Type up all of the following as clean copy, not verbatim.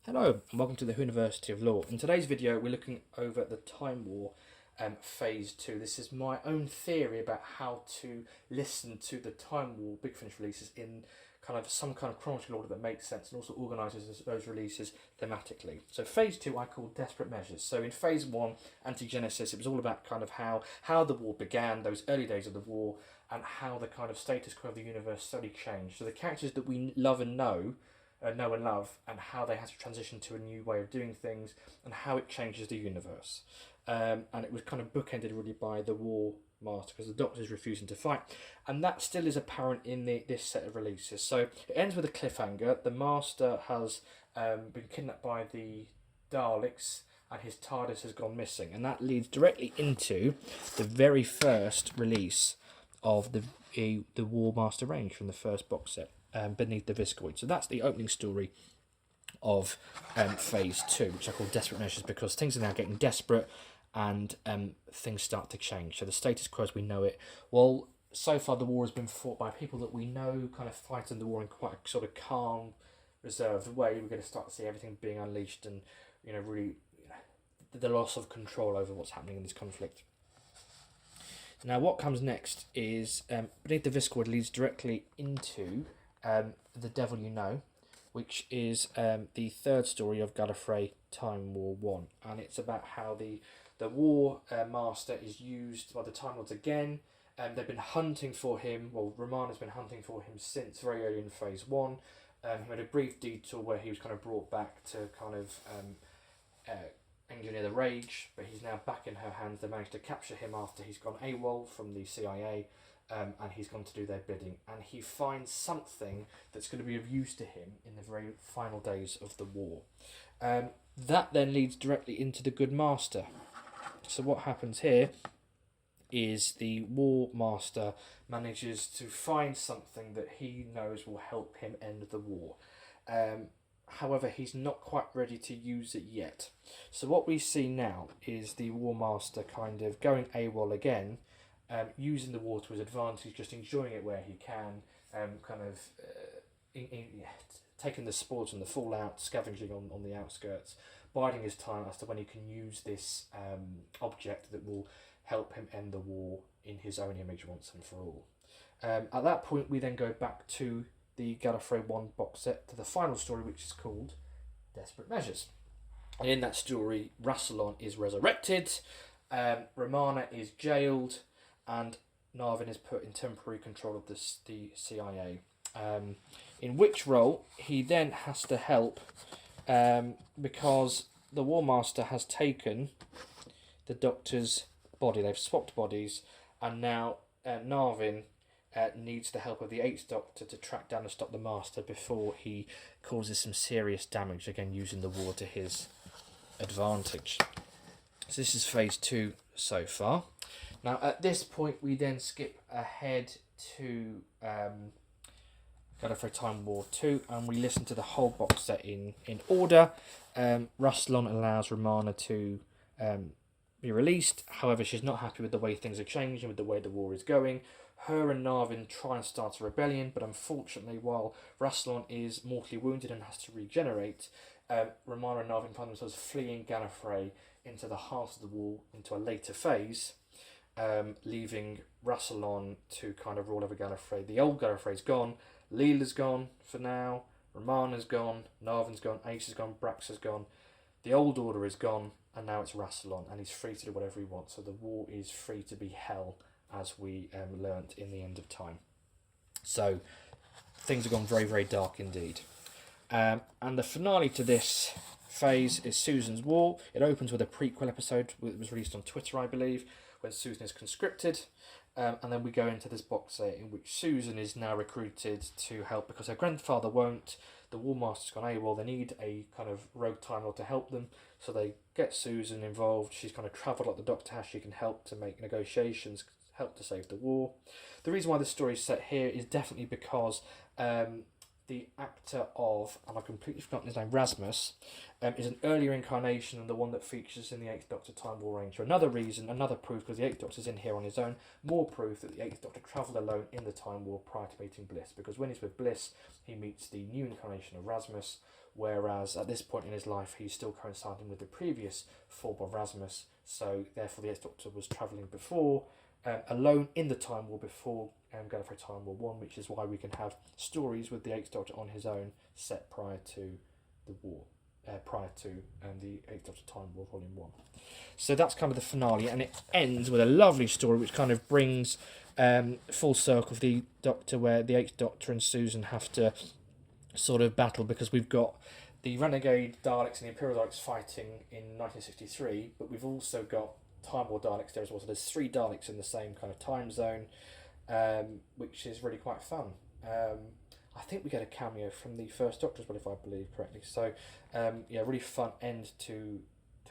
Hello and welcome to the University of Law. In today's video we're looking over the Time War Phase 2. This is my own theory about how to listen to the Time War Big Finish releases in some kind of chronological order that makes sense and also organises those releases thematically. So Phase 2 I call Desperate Measures. So in Phase 1, Anti-Genesis, it was all about kind of how the war began, those early days of the war, and how the kind of status quo of the universe slowly changed. So the characters that we love and know and love, and how they had to transition to a new way of doing things, and how it changes the universe. And it was kind of bookended really by the War Master, because the Doctor's refusing to fight, and that still is apparent in this set of releases. So it ends with a cliffhanger. The Master has been kidnapped by the Daleks, and his TARDIS has gone missing, and that leads directly into the very first release of the War Master range from the first box set. Beneath the Viscoid. So that's the opening story of Phase 2, which I call Desperate Measures, because things are now getting desperate and things start to change. So the status quo as we know it, well, so far the war has been fought by people that we know kind of fighting the war in quite a sort of calm, reserved way. We're going to start to see everything being unleashed and, really the loss of control over what's happening in this conflict. Now what comes next is Beneath the Viscoid leads directly into The Devil You Know, which is the third story of Gallifrey Time War 1, and it's about how the War Master is used by the Time Lords again. They've been hunting for him, well, Romana's been hunting for him since very early in Phase 1. He made a brief detour where he was kind of brought back to kind of engineer the Rage, but he's now back in her hands. They managed to capture him after he's gone AWOL from the CIA. And he's gone to do their bidding, and he finds something that's going to be of use to him in the very final days of the war. That then leads directly into the Good Master. So what happens here is the War Master manages to find something that he knows will help him end the war. However, he's not quite ready to use it yet. So what we see now is the War Master kind of going AWOL again, using the war to his advantage, just enjoying it where he can, taking the spoils and the fallout, scavenging on the outskirts, biding his time as to when he can use this object that will help him end the war in his own image once and for all. At that point, we then go back to the Gallifrey 1 box set, to the final story, which is called Desperate Measures. And in that story, Rassilon is resurrected, Romana is jailed, and Narvin is put in temporary control of the CIA. In which role he then has to help, because the War Master has taken the Doctor's body. They've swapped bodies, and now Narvin needs the help of the 8th Doctor to track down and stop the Master before he causes some serious damage, again using the war to his advantage. So this is Phase 2 so far. Now, at this point, we then skip ahead to Gallifrey Time War 2, and we listen to the whole box set in order. Rassilon allows Romana to be released. However, she's not happy with the way things are changing, with the way the war is going. Her and Narvin try and start a rebellion, but unfortunately, while Rassilon is mortally wounded and has to regenerate, Romana and Narvin find themselves fleeing Gallifrey into the heart of the war, into a later phase. Leaving Rassilon to kind of rule over Gallifrey. The old Gallifrey's gone, Leela's gone for now, Romana's gone, Narvin's gone, Ace is gone, Brax is gone. The old order is gone, and now it's Rassilon, and he's free to do whatever he wants. So the war is free to be hell, as we learnt in the End of Time. So things have gone very, very dark indeed. And the finale to this phase is Susan's War. It opens with a prequel episode. It was released on Twitter, I believe, when Susan is conscripted, and then we go into this box set in which Susan is now recruited to help because her grandfather won't. The War Master's gone AWOL. They need a kind of rogue Time Lord to help them, so they get Susan involved. She's kind of travelled like the Doctor has. She can help to make negotiations, help to save the war. The reason why this story is set here is definitely because the actor of, and I've completely forgotten his name, Rasmus, is an earlier incarnation than the one that features in the Eighth Doctor Time War Ranger. Another reason, another proof, because the Eighth Doctor's in here on his own, more proof that the Eighth Doctor travelled alone in the Time War prior to meeting Bliss, because when he's with Bliss, he meets the new incarnation of Rasmus, whereas at this point in his life, he's still coinciding with the previous form of Rasmus, so therefore the Eighth Doctor was travelling before, alone in the Time War before Gallifrey Time War 1, which is why we can have stories with the Eighth Doctor on his own set prior to the war, prior to the Eighth Doctor Time War Volume 1. So that's kind of the finale, and it ends with a lovely story which kind of brings full circle of the Doctor, where the Eighth Doctor and Susan have to sort of battle, because we've got the Renegade Daleks and the Imperial Daleks fighting in 1963, but we've also got Time War Daleks there as well. So there's 3 Daleks in the same kind of time zone, which is really quite fun. I think we get a cameo from the first Doctor as well, if I believe correctly. So yeah, really fun end to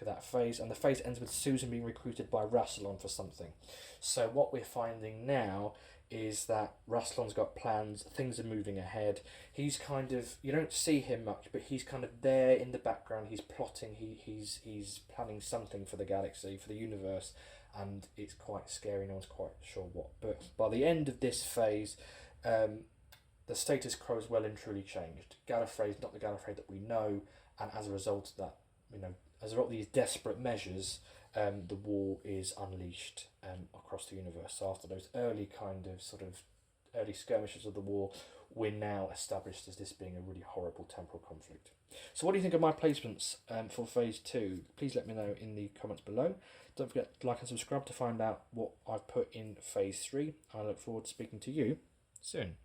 that phase, and the phase ends with Susan being recruited by Rassilon for something. So what we're finding now is that Rassilon's got plans, things are moving ahead. He's kind of, you don't see him much, but he's kind of there in the background. He's plotting, he's planning something for the galaxy, for the universe, and it's quite scary. No one's quite sure what. But by the end of this phase, the status quo is well and truly changed. Gallifrey is not the Gallifrey that we know, and as a result of that, as a result of these desperate measures, the war is unleashed across the universe. So after those early skirmishes of the war, we're now established as this being a really horrible temporal conflict. So what do you think of my placements for Phase 2? Please let me know in the comments below. Don't forget to like and subscribe to find out what I've put in Phase 3. I look forward to speaking to you soon.